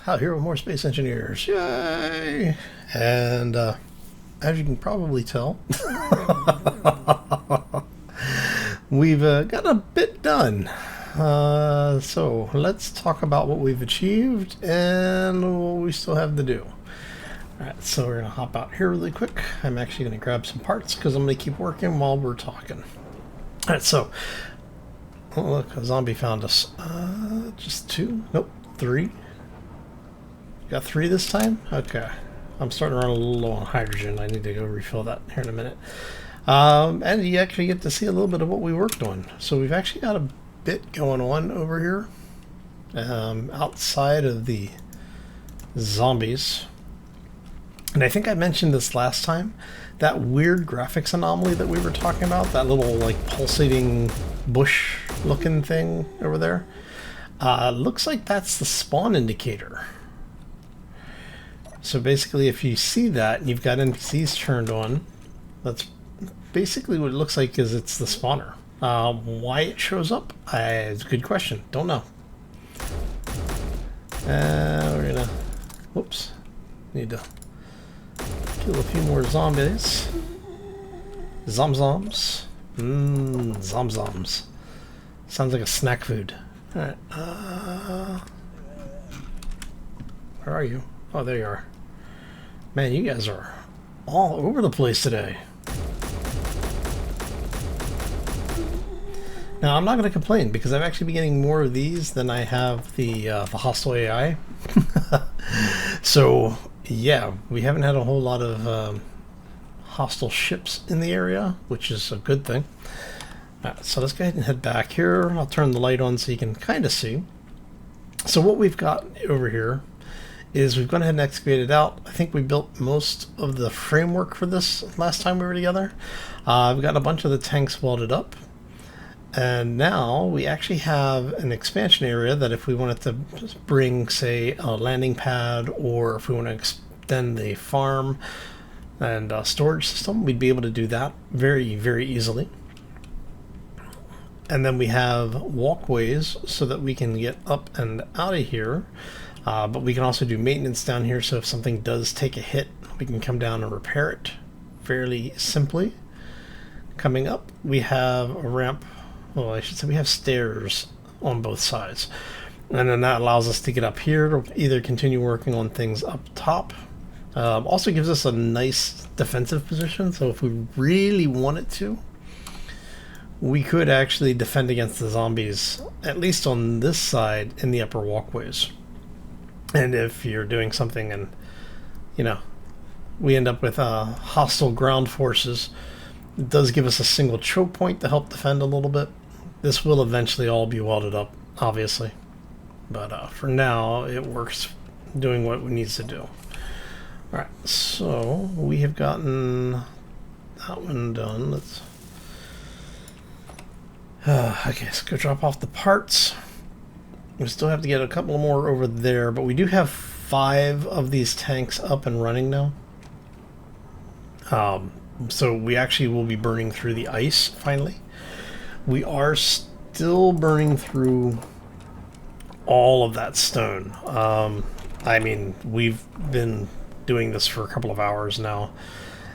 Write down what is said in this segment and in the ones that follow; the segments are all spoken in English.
Out here with more space engineers. Yay! And as you can probably tell, we've got a bit done. So let's talk about what we've achieved and what we still have to do. Alright, so we're going to hop out here really quick. I'm actually going to grab some parts because I'm going to keep working while we're talking. Alright, so, oh look, a zombie found us. Just 2? Nope, 3. Got 3 this time? Okay. I'm starting to run a little low on hydrogen. I need to go refill that here in a minute. And you actually get to see a little bit of what we worked on. So we've actually got a bit going on over here. Outside of the zombies. And I think I mentioned this last time. That weird graphics anomaly that we were talking about, that little like pulsating bush looking thing over there, looks like that's the spawn indicator. So basically if you see that and you've got NPCs turned on, that's basically what it looks like, is it's the spawner. Why it shows up? It's a good question. Don't know. We're gonna, whoops, need to kill a few more zombies. Zomzoms. Zomzoms. Sounds like a snack food. Alright, where are you? Oh, there you are. Man, you guys are all over the place today. Now, I'm not going to complain because I've actually been getting more of these than I have the hostile AI. So, yeah, we haven't had a whole lot of hostile ships in the area, which is a good thing. Alright, so let's go ahead and head back here. I'll turn the light on so you can kind of see. So what we've got over here is we've gone ahead and excavated out. I think we built most of the framework for this last time we were together. We've got a bunch of the tanks welded up. And now we actually have an expansion area that if we wanted to bring, say, a landing pad, or if we want to extend the farm and storage system, we'd be able to do that very, very easily. And then we have walkways so that we can get up and out of here. But we can also do maintenance down here, so if something does take a hit, we can come down and repair it fairly simply. Coming up, we have a ramp. Well, I should say we have stairs on both sides. And then that allows us to get up here to either continue working on things up top. Also gives us a nice defensive position, so if we really wanted to, we could actually defend against the zombies, at least on this side in the upper walkways. And if you're doing something and, you know, we end up with hostile ground forces, it does give us a single choke point to help defend a little bit. This will eventually all be welded up, obviously. But for now, it works doing what it needs to do. Alright, so we have gotten that one done. Let's... okay, let's go drop off the parts. We still have to get a couple more over there, but we do have 5 of these tanks up and running now. So we actually will be burning through the ice finally. We are still burning through all of that stone. I mean, we've been doing this for a couple of hours now,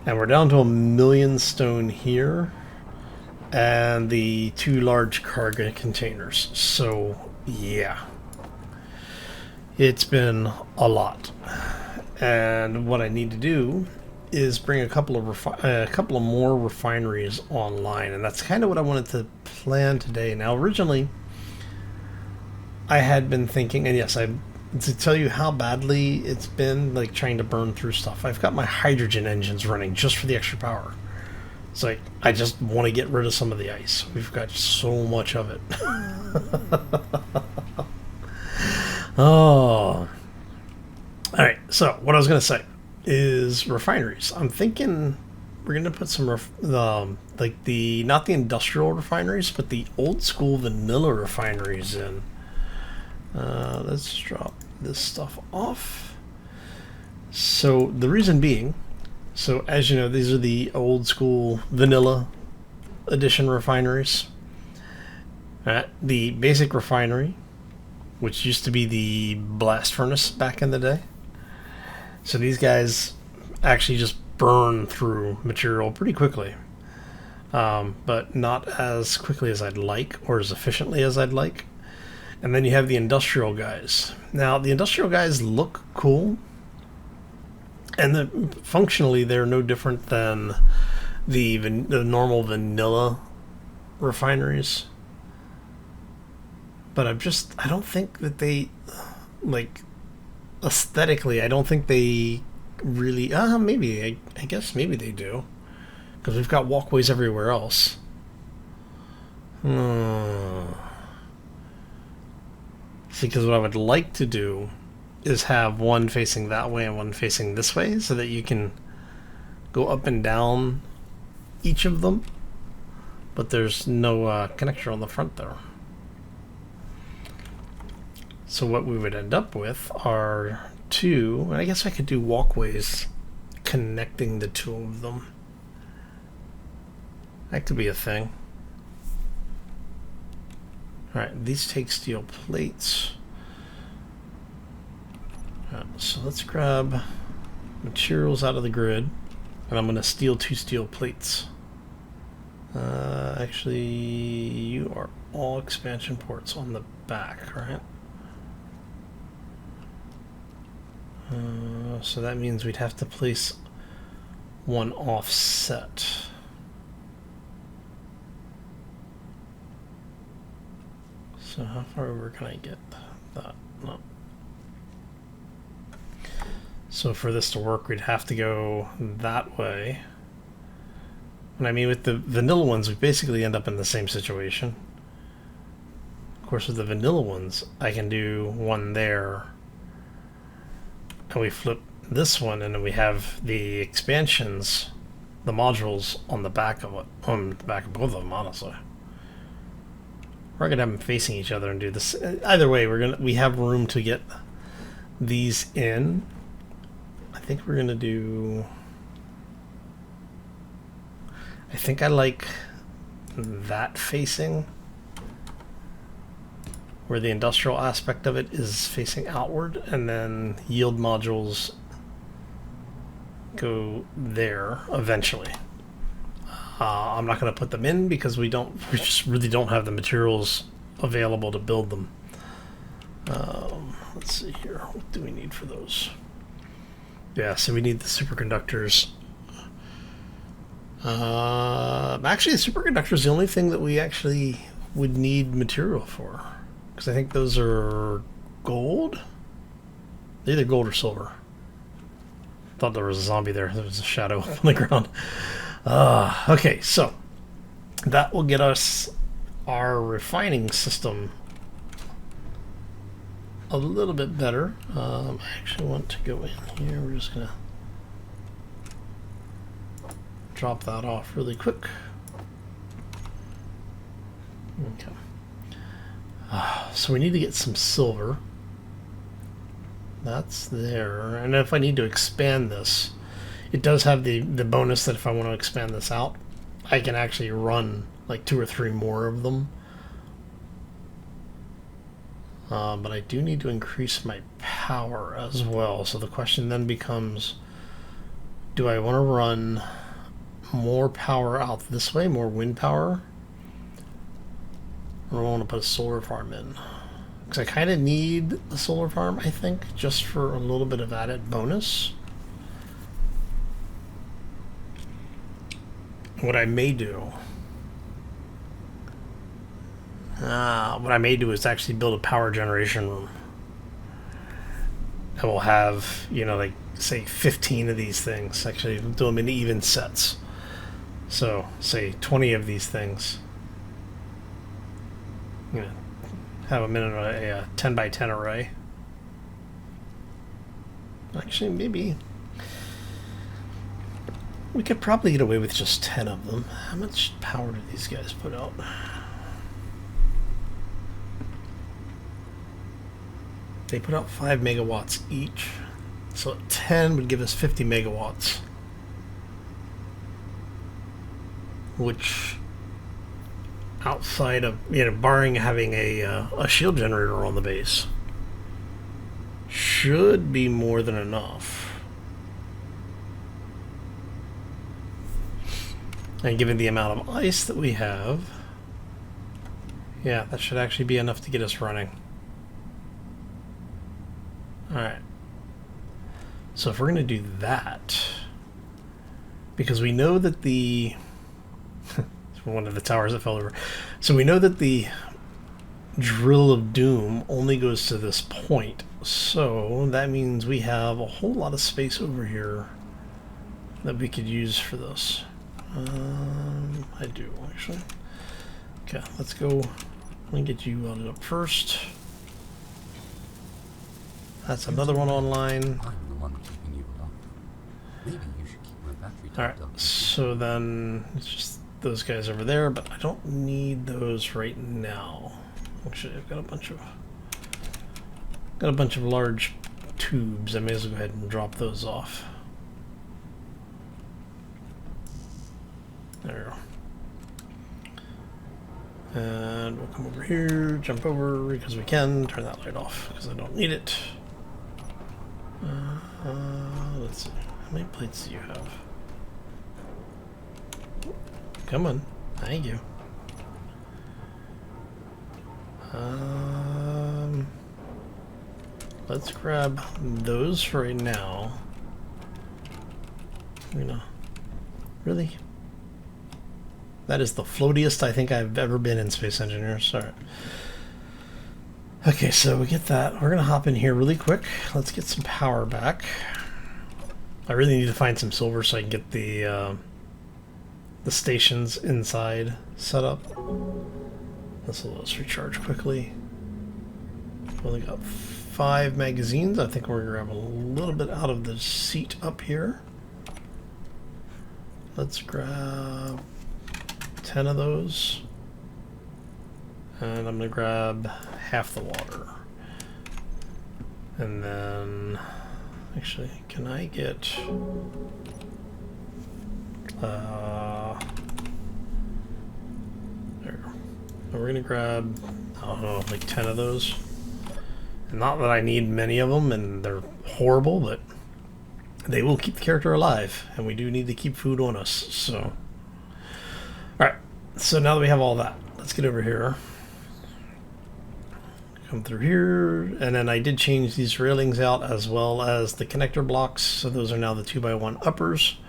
and we're down to 1 million stone here and the 2 large cargo containers. So yeah, it's been a lot, and what I need to do is bring a couple of more refineries online, and that's kind of what I wanted to plan today. Now, originally, I had been thinking, and yes, to tell you how badly it's been, like trying to burn through stuff. I've got my hydrogen engines running just for the extra power. It's like I just want to get rid of some of the ice. We've got so much of it. Oh. Alright, so what I was going to say is refineries. I'm thinking we're going to put some, like the, not the industrial refineries, but the old school vanilla refineries in. Let's drop this stuff off. So the reason being, so as you know, these are the old school vanilla edition refineries. The basic refinery which used to be the blast furnace back in the day. So these guys actually just burn through material pretty quickly, but not as quickly as I'd like or as efficiently as I'd like. And then you have the industrial guys. Now, the industrial guys look cool, and functionally they're no different than the normal vanilla refineries. But I don't think that they, like, aesthetically, I don't think they really, maybe, I guess maybe they do. Because we've got walkways everywhere else. See, because what I would like to do is have one facing that way and one facing this way, so that you can go up and down each of them, but there's no connector on the front there. So what we would end up with are two, and I guess I could do walkways connecting the two of them. That could be a thing. Alright, these take steel plates. Alright, so let's grab materials out of the grid, and I'm going to steal 2 steel plates. Actually, you are all expansion ports on the back, right? So that means we'd have to place one offset. So how far over can I get that? No. So for this to work, we'd have to go that way. And I mean, with the vanilla ones, we basically end up in the same situation. Of course, with the vanilla ones, I can do one there. And we flip this one, and then we have the expansions, the modules on the back of it, on the back of both of them, honestly. We're gonna have them facing each other and do this. Either way, we have room to get these in. I think we're gonna do. I think I like that facing, where the industrial aspect of it is facing outward, and then yield modules go there eventually. I'm not going to put them in because we just really don't have the materials available to build them. Let's see here. What do we need for those? Yeah, so we need the superconductors. Actually, the superconductor is the only thing that we actually would need material for, because I think those are gold. They're either gold or silver. Thought there was a zombie there. There was a shadow on the ground. Okay, so that will get us our refining system a little bit better. I actually want to go in here. We're just gonna drop that off really quick. Okay. So we need to get some silver. That's there. And if I need to expand this, it does have the bonus that if I want to expand this out, I can actually run like 2 or 3 more of them. But I do need to increase my power as well. So the question then becomes, do I want to run more power out this way, more wind power? Or do I want to put a solar farm in? Because I kind of need a solar farm, I think, just for a little bit of added bonus. What I may do is actually build a power generation room. And we'll have, you know, like, say 15 of these things. Actually, we'll do them in even sets. So, say 20 of these things. You know, have them in a 10 by 10 array. Actually, maybe we could probably get away with just 10 of them. How much power do these guys put out? They put out 5 megawatts each. So 10 would give us 50 megawatts. Which outside of, you know, barring having a shield generator on the base, should be more than enough. And given the amount of ice that we have, yeah, that should actually be enough to get us running. Alright. So if we're going to do that, because we know that the one of the towers that fell over. So we know that the Drill of Doom only goes to this point. So that means we have a whole lot of space over here that we could use for this. I do, actually. Okay, let's go. Let me get you welded up first. That's another one online. I'm the one keeping you up. Maybe you should keep my battery Alright, so then it's just those guys over there, but I don't need those right now. Actually, I've got a bunch of large tubes. I may as well go ahead and drop those off. There we go. And we'll come over here, jump over because we can, turn that light off because I don't need it. Let's see. How many plates do you have? Come on. Thank you. Let's grab those for right now. You know, really? That is the floatiest I think I've ever been in Space Engineers. Alright. Okay, so we get that. We're gonna hop in here really quick. Let's get some power back. I really need to find some silver so I can get the stations inside set up. Let's let us recharge quickly. We've only got 5 magazines. I think we're gonna grab a little bit out of the seat up here. Let's grab 10 of those. And I'm gonna grab half the water. And then, actually, can I get, there we go. We're gonna grab, I don't know, like 10 of those. And not that I need many of them, and they're horrible, but they will keep the character alive, and we do need to keep food on us, so. Alright, so now that we have all that, let's get over here. Come through here, and then I did change these railings out as well as the connector blocks, so those are now the 2x1 uppers.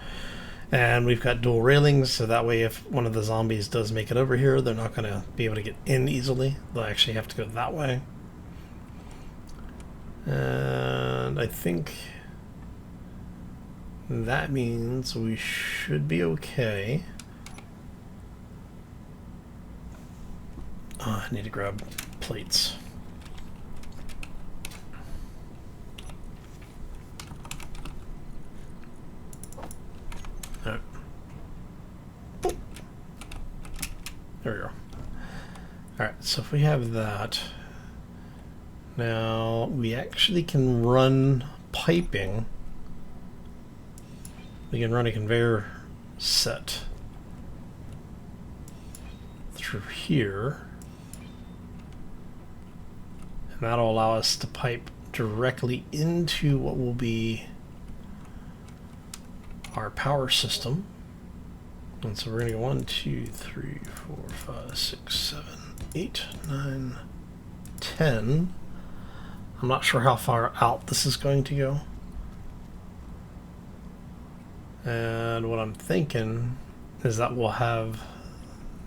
And we've got dual railings, so that way if one of the zombies does make it over here, they're not going to be able to get in easily. They'll actually have to go that way. And I think that means we should be okay. Oh, I need to grab plates. Alright. Oh. There we go. Alright, so if we have that, now we actually can run piping. We can run a conveyor set through here. And that'll allow us to pipe directly into what will be our power system. And so we're going to go 1, 2, 3, 4, 5, 6, 7, 8, 9, 10. I'm not sure how far out this is going to go. And what I'm thinking is that we'll have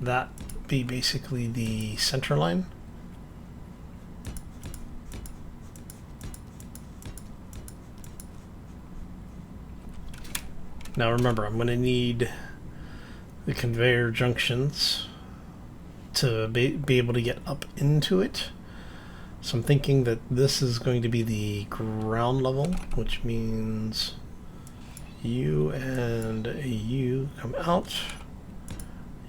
that be basically the center line. Now remember, I'm going to need the conveyor junctions to be able to get up into it. So I'm thinking that this is going to be the ground level, which means you and you come out.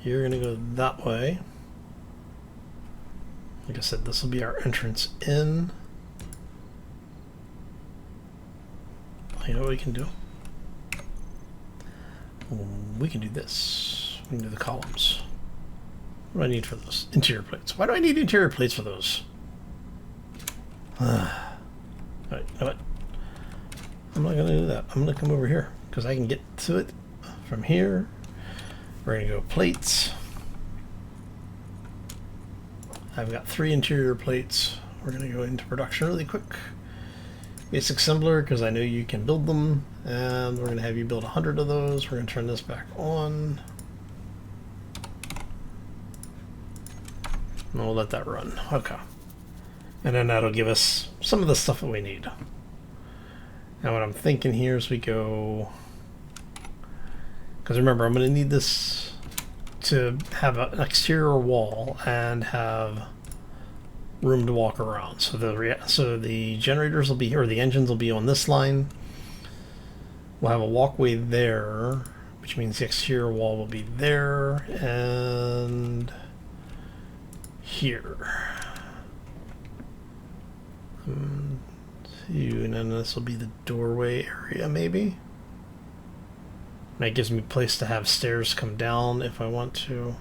You're going to go that way. Like I said, this will be our entrance in. You know what we can do? We can do this. We can do the columns. What do I need for those? Interior plates. Why do I need interior plates for those? Alright, you know what? I'm not going to do that. I'm going to come over here because I can get to it from here. We're going to go plates. I've got 3 interior plates. We're going to go into production really quick. Basic assembler, because I know you can build them. And we're going to have you build 100 of those. We're going to turn this back on. And we'll let that run. Okay. And then that'll give us some of the stuff that we need. Now what I'm thinking here is we go... Because remember, I'm going to need this to have an exterior wall and have room to walk around. So the generators will be, or the engines will be on this line. We'll have a walkway there, which means the exterior wall will be there and here. And then this will be the doorway area, maybe. And that gives me a place to have stairs come down if I want to.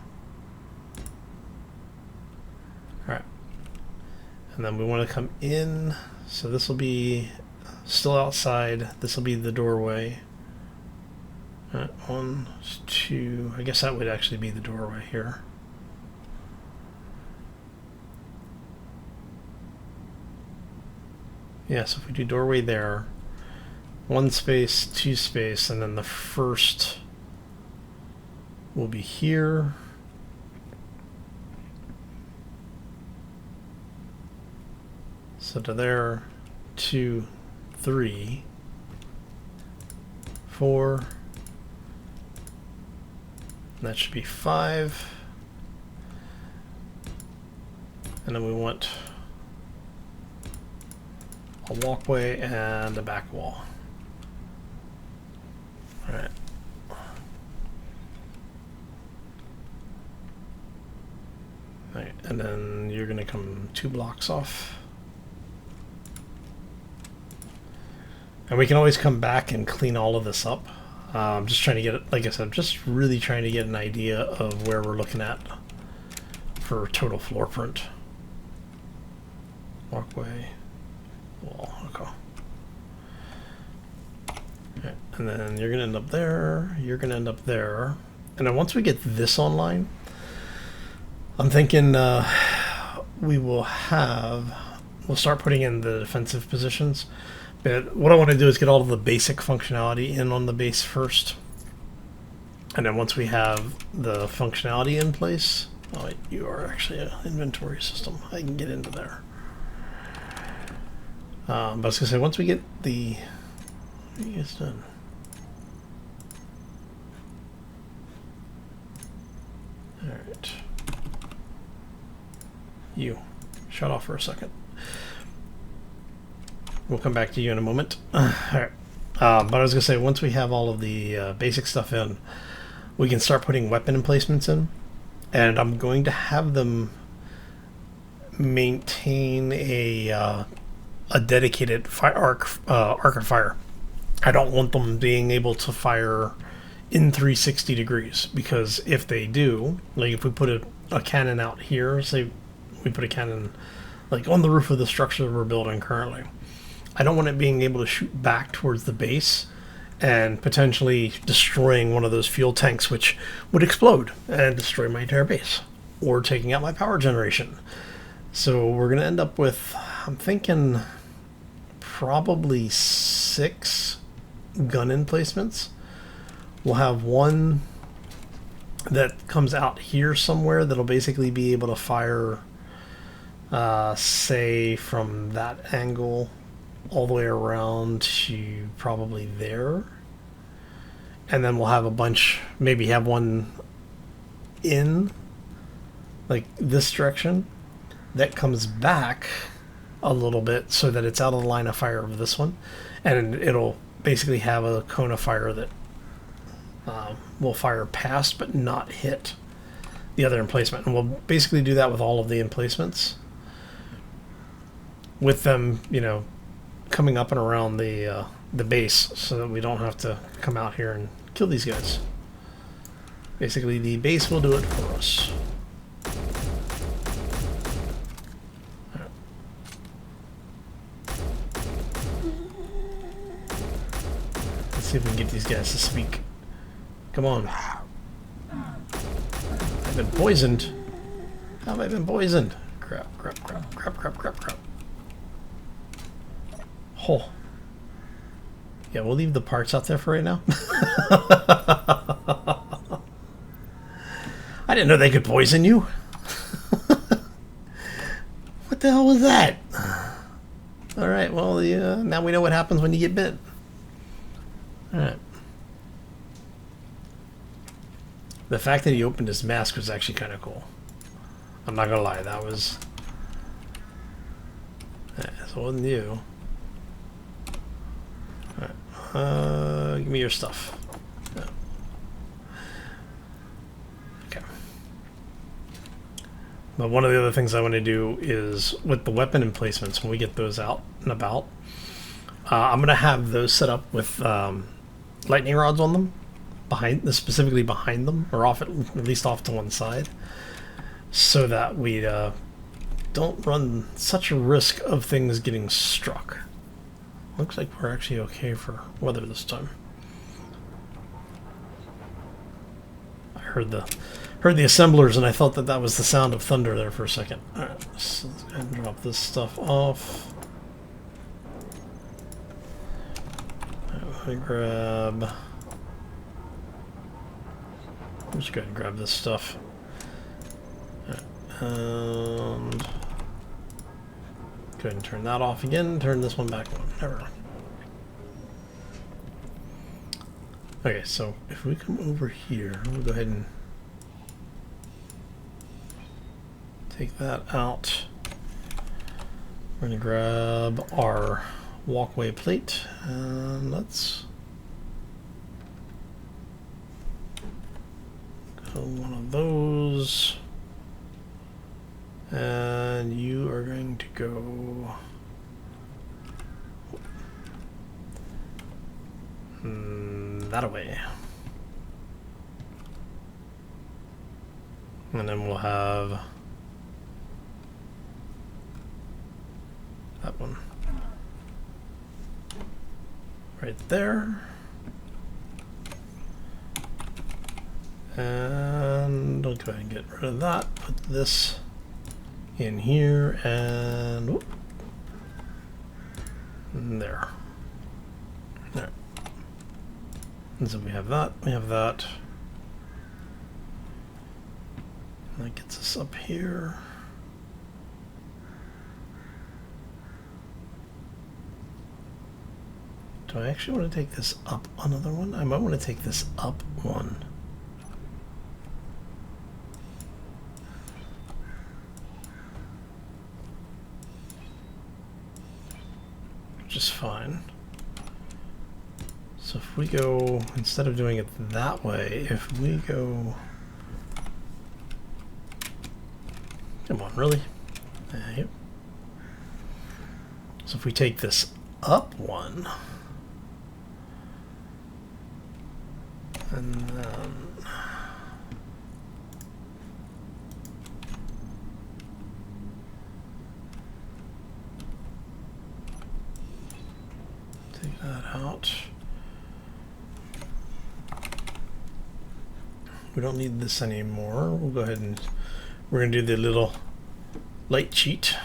Alright. And then we want to come in. So this will be still outside. This will be the doorway. 1, 2. I guess that would actually be the doorway here. Yeah, so if we do doorway there, 1 space, 2 space, and then the first will be here. So to there, 2, 3, 4, and that should be 5. And then we want a walkway and a back wall. Alright. Alright, and then you're gonna come 2 blocks off. And we can always come back and clean all of this up. I'm just trying to get it, like I said, just really trying to get an idea of where we're looking at for total floor print. Walkway, wall, okay. Okay. And then you're gonna end up there, you're gonna end up there. And then once we get this online, I'm thinking we'll start putting in the defensive positions. But what I want to do is get all of the basic functionality in on the base first. And then once we have the functionality in place, oh wait, you are actually an inventory system. I can get into there. But I was going to say, once we get the... What are you guys done? Alright. You. Shut off for a second. We'll come back to you in a moment. Alright. But I was going to say, once we have all of the basic stuff in, we can start putting weapon emplacements in. And I'm going to have them maintain a dedicated arc of fire. I don't want them being able to fire in 360 degrees, because if they do, like if we put a cannon out here, say we put a cannon like on the roof of the structure that we're building currently, I don't want it being able to shoot back towards the base and potentially destroying one of those fuel tanks, which would explode and destroy my entire base, or taking out my power generation. So we're going to end up with, I'm thinking, probably 6 gun emplacements. We'll have one that comes out here somewhere that'll basically be able to fire, say, from that angle all the way around to probably there. And then we'll have a bunch, maybe have one in like this direction that comes back a little bit so that it's out of the line of fire of this one, and it'll basically have a cone of fire that will fire past but not hit the other emplacement. And we'll basically do that with all of the emplacements, with them, you know, coming up and around the base, so that we don't have to come out here and kill these guys. Basically, the base will do it for us. see if we can get these guys to speak. Come on. I've been poisoned. How have I been poisoned? Crap, crap, crap, crap, crap, crap, crap. Oh. Yeah, we'll leave the parts out there for right now. I didn't know they could poison you. What the hell was that? Alright, well, now we know what happens when you get bit. Alright. The fact that he opened his mask was actually kind of cool. I'm not gonna lie, that was... So it wasn't you. Alright, give me your stuff. Yeah. Okay. But one of the other things I want to do is, with the weapon emplacements, when we get those out and about, I'm going to have those set up with lightning rods on them, specifically behind them, or off at least off to one side, so that we don't run such a risk of things getting struck. Looks like we're actually okay for weather this time. I heard the assemblers, and I thought that was the sound of thunder there for a second. Alright, so let's go ahead and drop this stuff off. Let me grab... Let's go ahead and grab this stuff. And... go ahead and turn that off again, turn this one back on. Never. Okay, so if we come over here, we'll go ahead and take that out. We're going to grab our walkway plate and let's go one of those. And you are going to go that way. And then we'll have that one right there. And I'll go ahead and get rid of that. Put this in here and whoop, there. There. And so we have that, and that gets us up here. Do I actually want to take this up another one? I might want to take this up one. Just fine. So if we go, instead of doing it that way, if we go, come on, really? Yep. So if we take this up one, and then take that out. We don't need this anymore. We'll go ahead and we're going to do the little light cheat.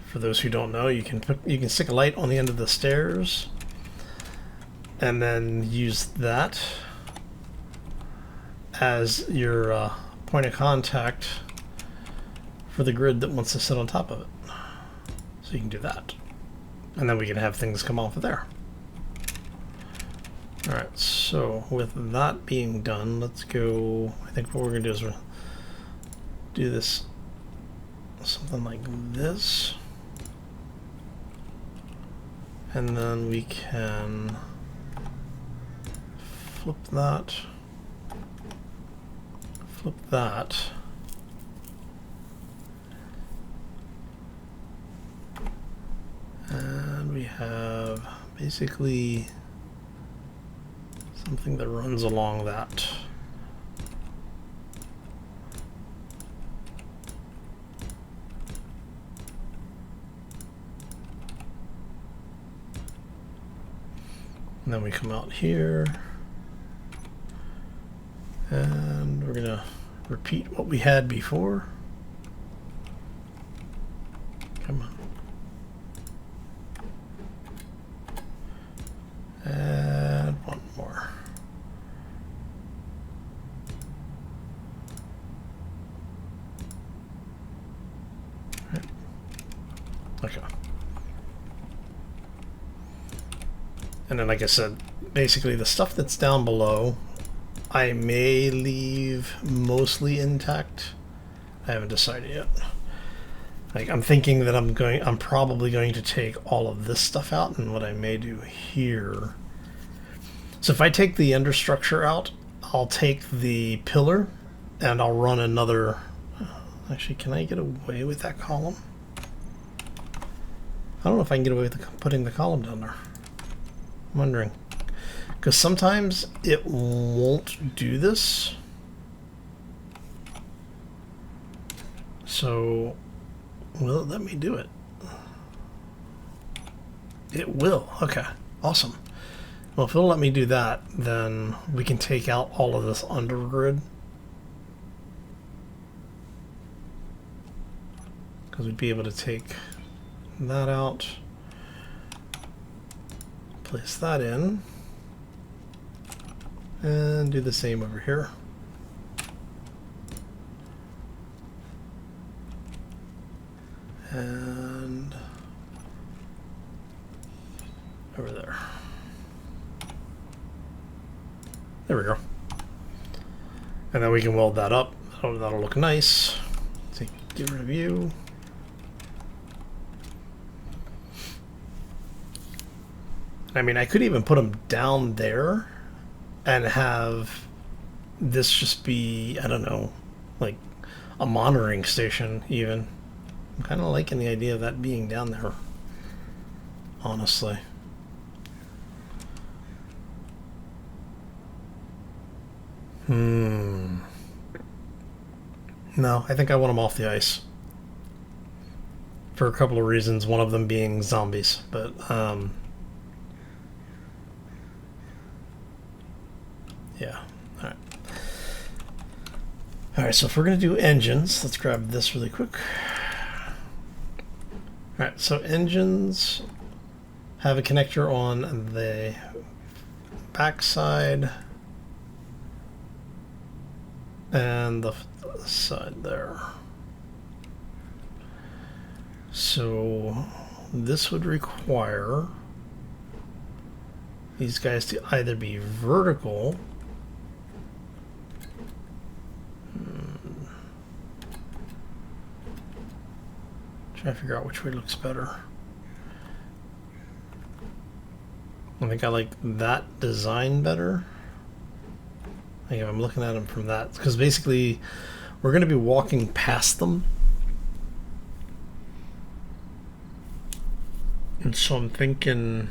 For those who don't know, you can stick a light on the end of the stairs and then use that as your point of contact for the grid that wants to sit on top of it. So you can do that. And then we can have things come off of there. Alright, so with that being done, let's go. I think what we're going to do is we'll do this something like this. And then we can flip that. Flip that. And we have basically something that runs along that. And then we come out here. And we're gonna repeat what we had before. Come on. And one more. Right. Okay. And then, like I said, basically the stuff that's down below, I may leave mostly intact. I haven't decided yet. Like, I'm thinking that I'm probably going to take all of this stuff out, and what I may do here. So if I take the understructure out, I'll take the pillar and I'll run another. Actually, can I get away with that column? I don't know if I can get away with putting the column down there. I'm wondering. Because sometimes it won't do this. So, will it let me do it? It will. Okay, awesome. Well, if it'll let me do that, then we can take out all of this undergrid. Because we'd be able to take that out, place that in, and do the same over here. And over there. There we go. And then we can weld that up. That'll look nice. Get rid of you. I mean, I could even put them down there and have this just be, I don't know, like a monitoring station even. I'm kind of liking the idea of that being down there, honestly. No, I think I want them off the ice. For a couple of reasons, one of them being zombies, but yeah. Alright. Alright, so if we're going to do engines, let's grab this really quick. Alright, so engines have a connector on the back side and the side there. So this would require these guys to either be vertical trying to figure out which way looks better. I think I like that design better. I think if I'm looking at them from that, because basically we're going to be walking past them. And so I'm thinking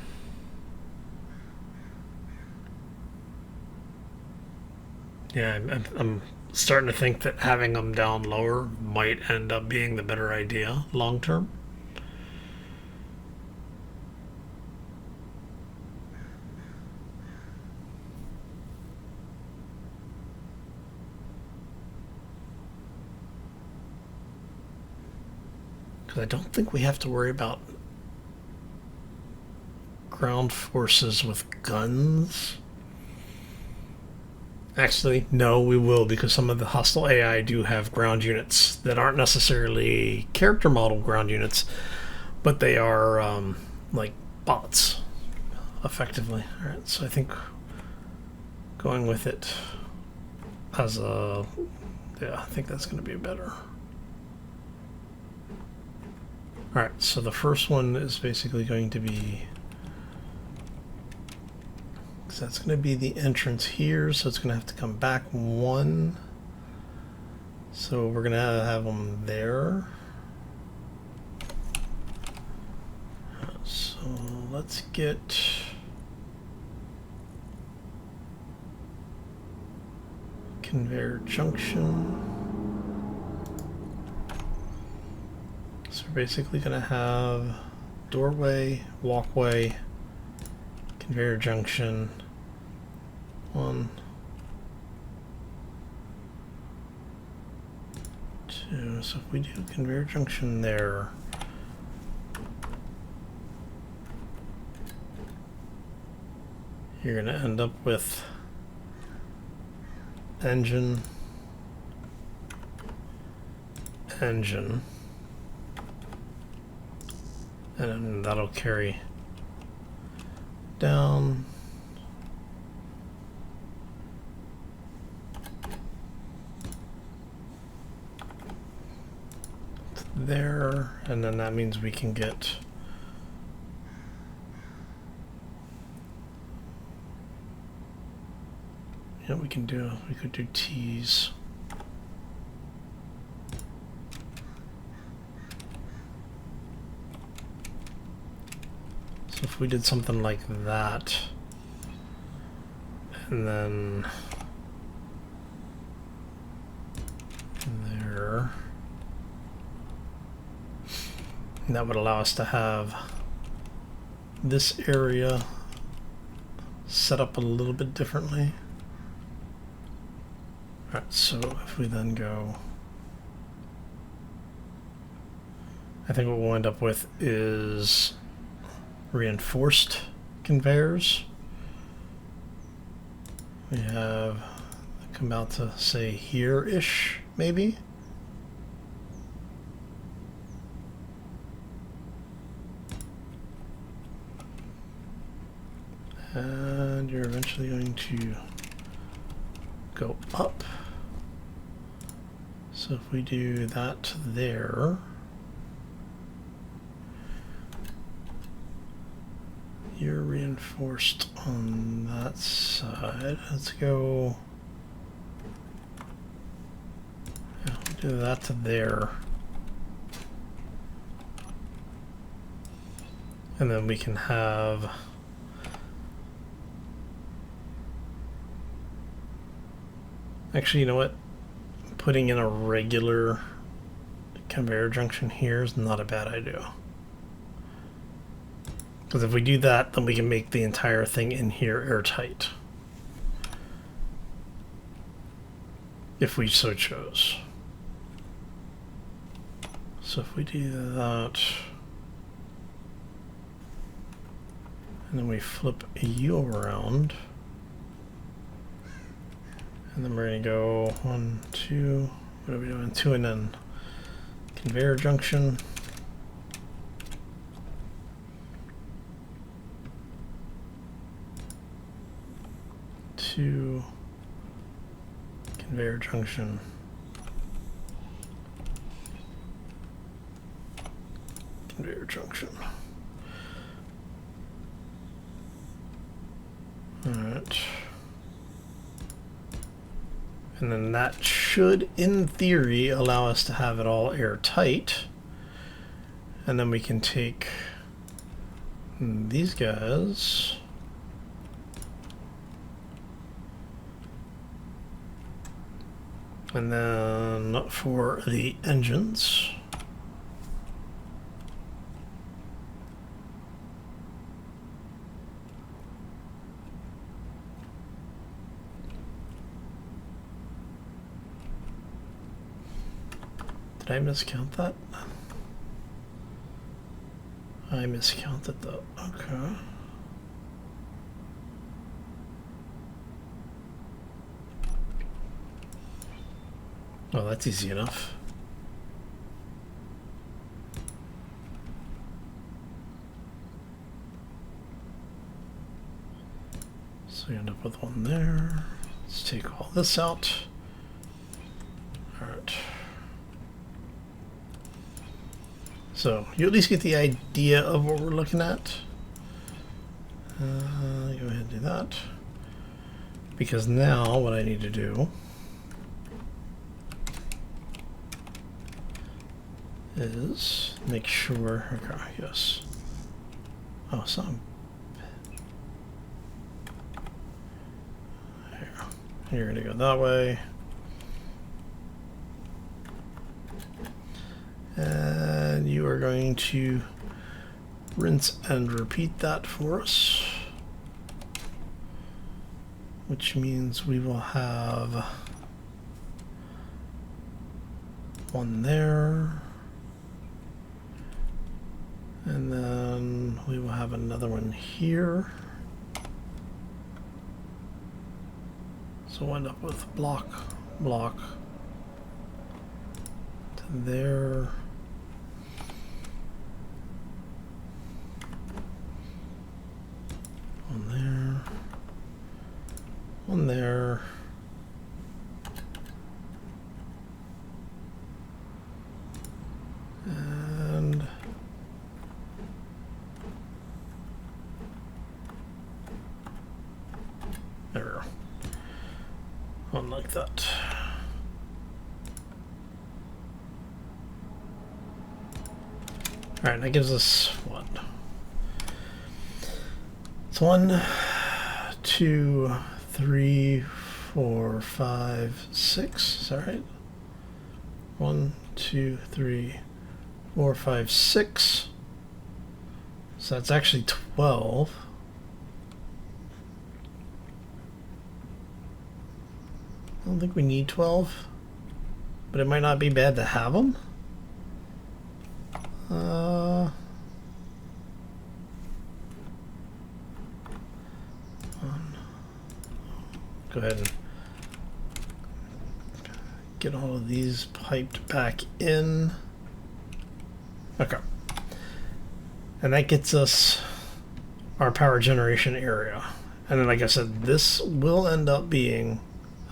yeah, I'm starting to think that having them down lower might end up being the better idea long term. Because I don't think we have to worry about ground forces with guns. Actually, no, we will, because some of the hostile AI do have ground units that aren't necessarily character model ground units, but they are like bots, effectively. Alright, so I think going with it as a... yeah, I think that's going to be better. Alright, so the first one is basically going to be... so that's going to be the entrance here, so it's going to have to come back one. So we're going to have them there. So let's get conveyor junction. So we're basically going to have doorway, walkway, conveyor junction, 1, 2. So if we do conveyor junction there, you're going to end up with engine, engine, and then that'll carry down. There, and then that means we can get we could do T's. So if we did something like that, and then there, and that would allow us to have this area set up a little bit differently. Alright, so if we then go, I think what we'll end up with is reinforced conveyors. We have come out to say here-ish, maybe. And you're eventually going to go up. So if we do that there, you're reinforced on that side. Let's go, yeah, we'll do that to there. And then we can have actually, you know what? Putting in a regular conveyor junction here is not a bad idea. Because if we do that, then we can make the entire thing in here airtight. If we so chose. So if we do that, and then we flip a U around, and then we're going to go 1, 2, what are we doing? 2, and then conveyor junction. To conveyor junction. Conveyor junction. All right. And then that should, in theory, allow us to have it all airtight. And then we can take these guys. And then for the engines, did I miscount that? I miscounted that. Okay. Oh, that's easy enough. So you end up with one there. Let's take all this out. All right. So you at least get the idea of what we're looking at. Go ahead and do that. Because now what I need to do is make sure, okay, yes. Oh, some. Here. You're going to go that way. And you are going to rinse and repeat that for us. which means we will have one there, and then we will have another one here. So we'll end up with block, block to there. One there. One there. And there we go. One like that. Alright, that gives us what? It's 1, 2, 3, 4, 5, 6. Is that right? 1, 2, 3, 4, 5, 6. So that's actually 12. I don't think we need 12, but it might not be bad to have them. Go ahead and get all of these piped back in. Okay. And that gets us our power generation area. And then, like I said, this will end up being,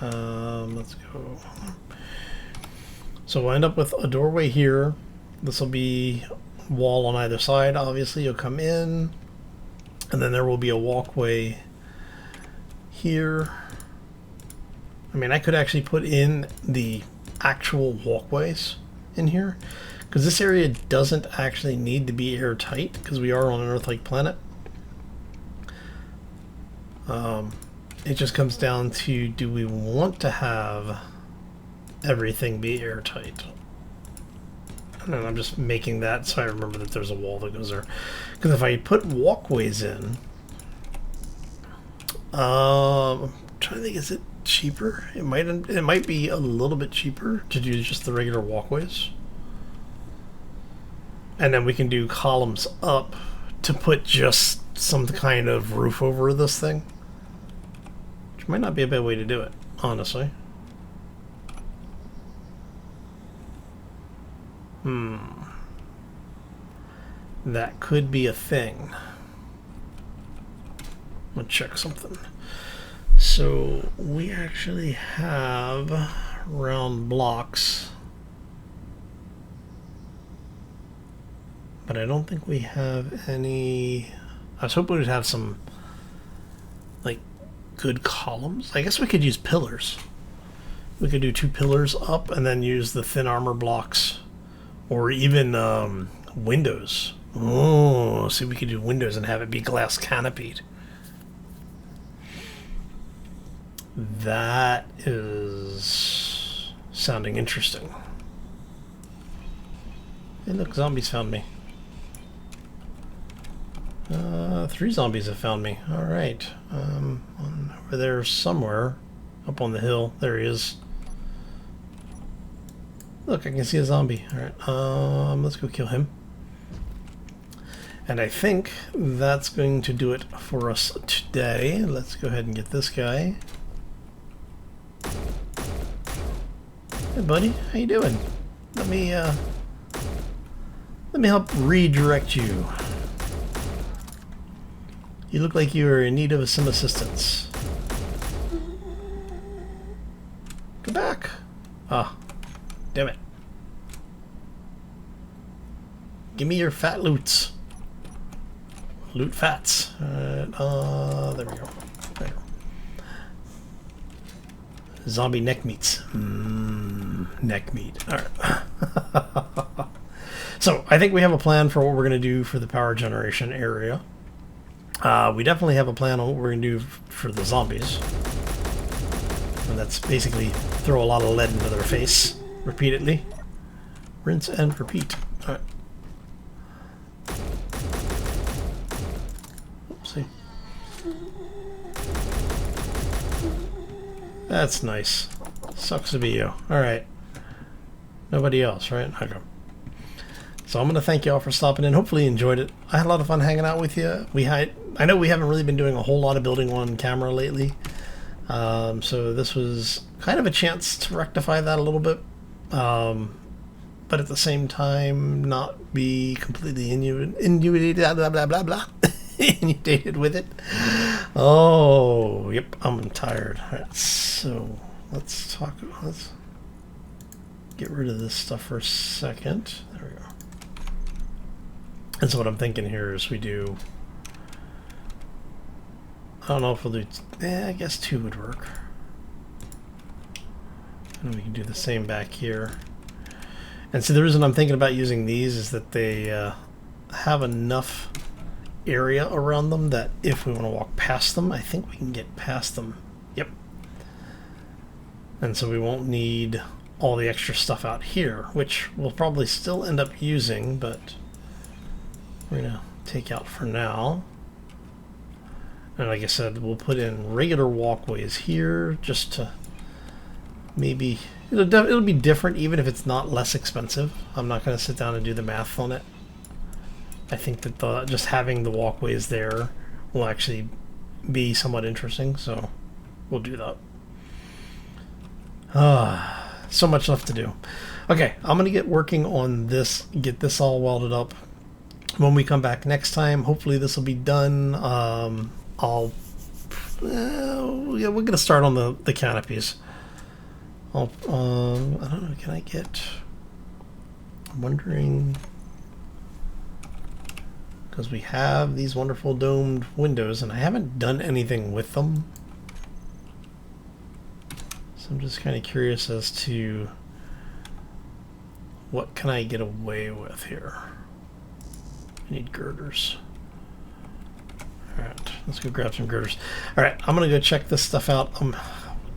let's go. So we'll end up with a doorway here. This will be wall on either side. Obviously, you'll come in, and then there will be a walkway here. I mean, I could actually put in the actual walkways in here, because this area doesn't actually need to be airtight, because we are on an Earth-like planet. It just comes down to, do we want to have everything be airtight? And then I'm just making that so I remember that there's a wall that goes there. Because if I put walkways in, I'm trying to think, is it cheaper? It might be a little bit cheaper to do just the regular walkways. And then we can do columns up to put just some kind of roof over this thing. Which might not be a bad way to do it, honestly. That could be a thing. Let's check something. So we actually have round blocks, but I don't think we have any. I was hoping we'd have some like good columns. I guess we could use pillars. We could do 2 pillars up and then use the thin armor blocks, or even windows. Oh, see, we could do windows and have it be glass canopied. That is sounding interesting. Hey, look, zombies found me. 3 zombies have found me. All right. One over there somewhere, up on the hill. There he is. Look, I can see a zombie. All right. Let's go kill him. And I think that's going to do it for us today. Let's go ahead and get this guy. Hey, buddy, how you doing? Let me help redirect you. You look like you are in need of some assistance. Go back. Ah, damn it. Give me your fat loots. Loot fats. There we go. There we go. Zombie neck meats. Neck meat. Alright. So, I think we have a plan for what we're going to do for the power generation area. We definitely have a plan on what we're going to do for the zombies. And that's basically throw a lot of lead into their face repeatedly. Rinse and repeat. Alright. Oopsie. That's nice. Sucks to be you. Alright. Nobody else, right? Okay. So I'm going to thank you all for stopping in. Hopefully you enjoyed it. I had a lot of fun hanging out with you. I know we haven't really been doing a whole lot of building on camera lately. So this was kind of a chance to rectify that a little bit. But at the same time, not be completely inundated, blah, blah, blah, blah, inundated with it. Oh, yep, I'm tired. All right, so let's get rid of this stuff for a second. There we go. And so what I'm thinking here is we do, I don't know if we'll do, I guess 2 would work. And we can do the same back here. And so the reason I'm thinking about using these is that they have enough area around them that if we want to walk past them, I think we can get past them. Yep. And so we won't need all the extra stuff out here, which we'll probably still end up using, but we're going to take out for now. And like I said, we'll put in regular walkways here just to maybe... It'll be different even if it's not less expensive. I'm not going to sit down and do the math on it. I think that just having the walkways there will actually be somewhat interesting, so we'll do that. So much left to do. Okay, I'm going to get working on this, get this all welded up. When we come back next time, hopefully this will be done. Yeah, we're going to start on the canopies. I don't know, can I get... I'm wondering... Because we have these wonderful domed windows, and I haven't done anything with them. So I'm just kind of curious as to... what can I get away with here? I need girders. Alright, let's go grab some girders. Alright, I'm going to go check this stuff out. I'm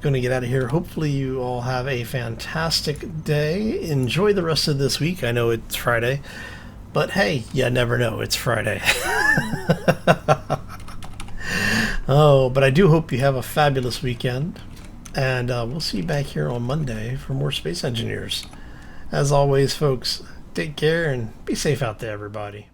going to get out of here. Hopefully you all have a fantastic day. Enjoy the rest of this week. I know it's Friday, but hey, you never know. It's Friday. Oh, but I do hope you have a fabulous weekend, and we'll see you back here on Monday for more Space Engineers. As always, folks, take care and be safe out there, everybody.